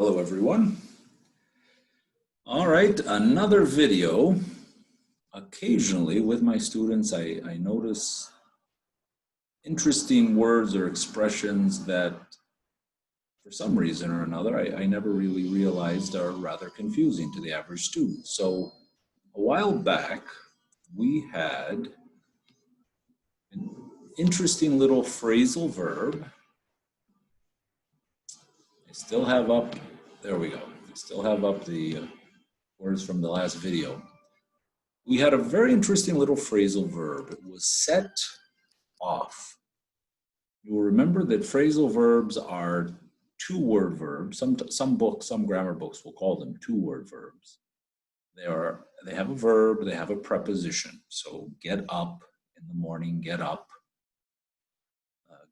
Hello everyone. All right, another video. Occasionally with my students I notice interesting words or expressions that for some reason or another I never really realized are rather confusing to the average student. So a while back we had an interesting little phrasal verb. I still have up, there we go. I still have up the words from the last video. We had a very interesting little phrasal verb. It was set off. You'll remember that phrasal verbs are two-word verbs. Some books, some grammar books will call them two-word verbs. They have a verb, they have a preposition. So get up in the morning, get up.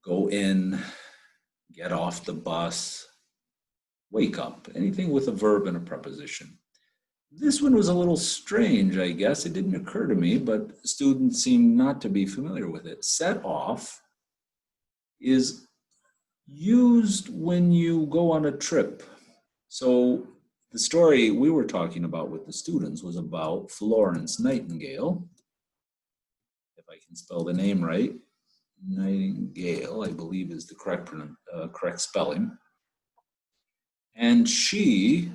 Go in, get off the bus, wake up. Anything with a verb and a preposition. This one was a little strange, I guess. It didn't occur to me, but students seem not to be familiar with it. Set off is used when you go on a trip. So the story we were talking about with the students was about Florence Nightingale. If I can spell the name right, Nightingale, I believe is the correct spelling. And she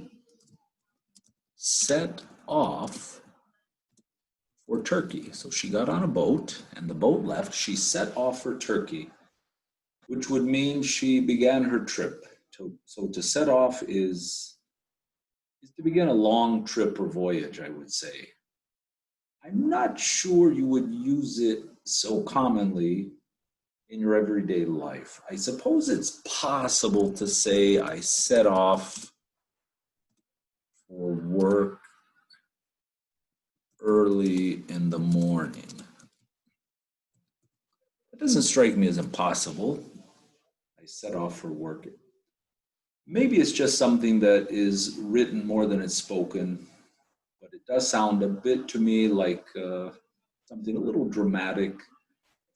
set off for Turkey. So she got on a boat and the boat left. She set off for Turkey, which would mean she began her trip. So to set off is to begin a long trip or voyage, I would say. I'm not sure you would use it so commonly in your everyday life. I suppose it's possible to say I set off for work early in the morning. That doesn't strike me as impossible. I set off for work. Maybe it's just something that is written more than it's spoken, but it does sound a bit to me like something a little dramatic.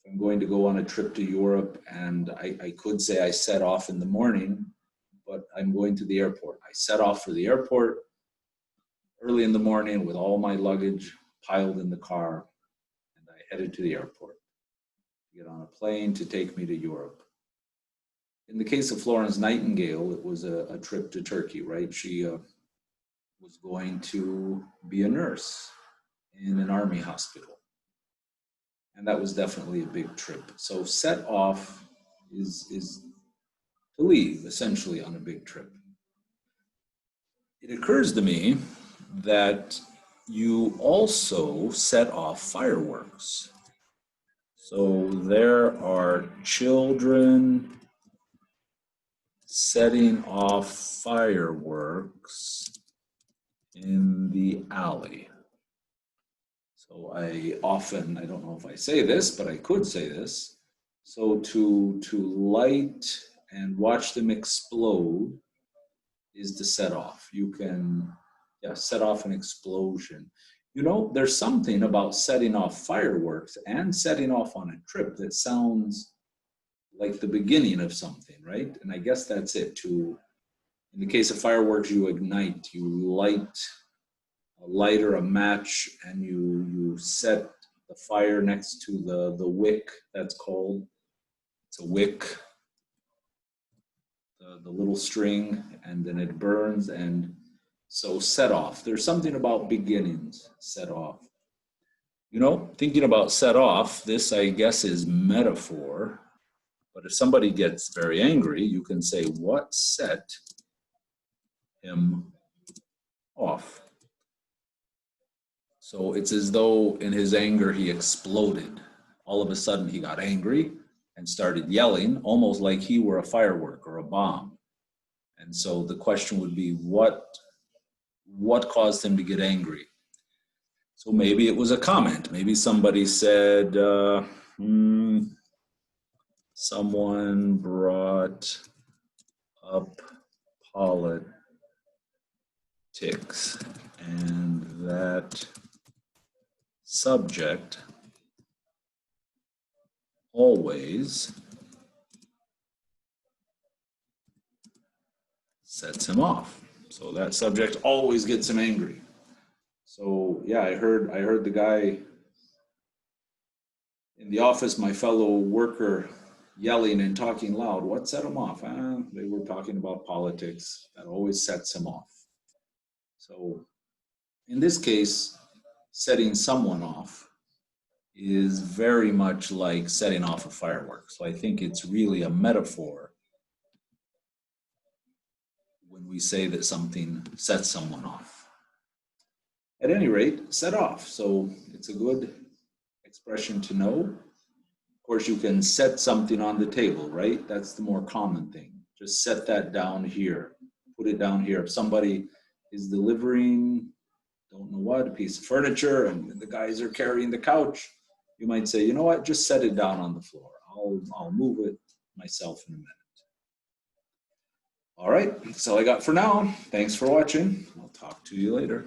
If I'm going to go on a trip to Europe and I could say I set off in the morning, but I'm going to the airport. I set off for the airport early in the morning with all my luggage piled in the car, and I headed to the airport to get on a plane to take me to Europe. In the case of Florence Nightingale, it was a trip to Turkey, right? She was going to be a nurse in an army hospital. And that was definitely a big trip. So set off is to leave, essentially, on a big trip. It occurs to me that you also set off fireworks. So there are children setting off fireworks in the alley. So I don't know if I say this, but I could say this. So to light and watch them explode is to set off. You can set off an explosion. You know, there's something about setting off fireworks and setting off on a trip that sounds like the beginning of something, right? And I guess that's it. In the case of fireworks, you ignite, you light a lighter, a match, and you set the fire next to the wick, that's called. It's a wick, the little string, and then it burns, and so set off. There's something about beginnings, set off. You know, thinking about set off, this I guess is metaphor. But if somebody gets very angry, you can say, what set him off? So it's as though in his anger he exploded. All of a sudden he got angry and started yelling, almost like he were a firework or a bomb. And so the question would be, what caused him to get angry? So maybe it was a comment. Maybe somebody said, someone brought up politics, and that subject always sets him off. So that subject always gets him angry. So yeah, I heard the guy in the office, my fellow worker, yelling and talking loud. What set him off? They were talking about politics. That always sets him off. So in this case, setting someone off is very much like setting off a firework. So I think it's really a metaphor when we say that something sets someone off. At any rate, set off. So it's a good expression to know. Of course, you can set something on the table, right? That's the more common thing. Just set that down here. Put it down here. If somebody is delivering, don't know what, a piece of furniture, and the guys are carrying the couch, you might say, you know what, just set it down on the floor. I'll move it myself in a minute. All right, that's all I got for now. Thanks for watching. I'll talk to you later.